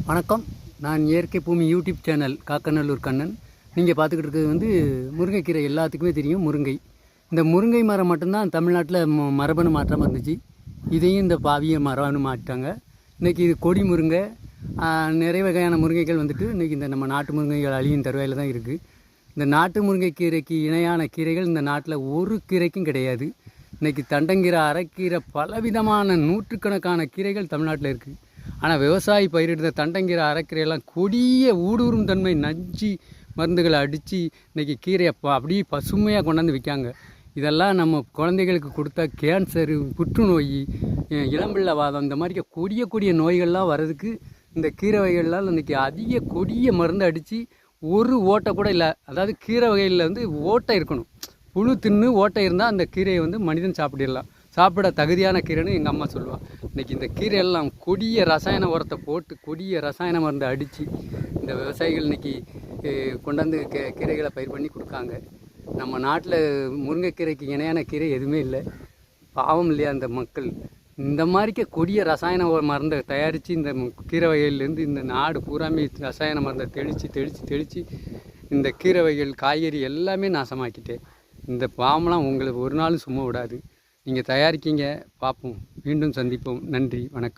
வணக்கம். நான் இயற்கை பூமி யூடியூப் சேனல் காக்கநல்லூர் கண்ணன். நீங்கள் பார்த்துக்கிட்டு இருக்கிறது முருங்கைக்கீரை. எல்லாத்துக்குமே தெரியும் முருங்கை. இந்த முருங்கை மரம் மட்டும்தான் தமிழ்நாட்டில் மரபணு மாற்றம் இருந்துச்சு. இதையும் இந்த பாவிய மரபணு மாற்றிட்டாங்க. இன்றைக்கி இது கொடி முருங்கை, நிறைய வகையான முருங்கைகள் வந்துட்டு இன்றைக்கி இந்த நம்ம நாட்டு முருங்கைகள் அழியும் தருவாயில் தான் இருக்குது. இந்த நாட்டு முருங்கைக்கீரைக்கு இணையான கீரைகள் இந்த நாட்டில் ஒரு கீரைக்கும் கிடையாது. இன்றைக்கி தண்டங்கீரை, அரைக்கீரை, பலவிதமான நூற்றுக்கணக்கான கீரைகள் தமிழ்நாட்டில் இருக்குது. ஆனால் விவசாயி பயிரிடுற தண்டங்கீரை, அரைக்கீரையெல்லாம் கொடிய ஊடுருவும் தன்மை நஞ்சு மருந்துகளை அடித்து இன்றைக்கி கீரையை அப்படியே பசுமையாக கொண்டாந்து விற்காங்க. இதெல்லாம் நம்ம குழந்தைகளுக்கு கொடுத்தா கேன்சரு, புற்றுநோய், இளம்பிள்ளவாதம், இந்த மாதிரி கொடிய நோய்கள்லாம் வர்றதுக்கு இந்த கீரை வகைகள்லாம் இன்றைக்கி அதிக கொடிய மருந்து அடித்து ஒரு ஓட்டை கூட இல்லை. அதாவது கீரை வகையில் ஓட்டை இருக்கணும். புழு தின்னு ஓட்டை இருந்தால் அந்த கீரையை மனிதன் சாப்பிடலாம். சாப்பிட தகுதியான கீரைன்னு எங்கள் அம்மா சொல்லுவாள். இன்றைக்கி இந்த கீரையெல்லாம் கொடிய ரசாயன உரத்தை போட்டு கொடிய ரசாயன மருந்து அடித்து இந்த விவசாயிகள் இன்றைக்கி கொண்டாந்து கீரைகளை பயிர் பண்ணி கொடுக்காங்க. நம்ம நாட்டில் முருங்கைக்கீரைக்கு இணையான கீரை எதுவுமே இல்லை. பாவம் இல்லையா அந்த மக்கள்? இந்த மாதிரிக்க கொடிய ரசாயன மருந்தை தயாரித்து இந்த கீரை வகையிலேருந்து இந்த நாடு பூராமே ரசாயன மருந்தை தெளித்து இந்த கீரை வகைகள், காய்கறி எல்லாமே நாசமாக்கிட்டேன். இந்த பாவம்லாம் உங்களுக்கு ஒரு நாளும் சும்மா விடாது. நீங்கள் தயாரிக்கிங்க, பார்ப்போம். மீண்டும் சந்திப்போம். நன்றி, வணக்கம்.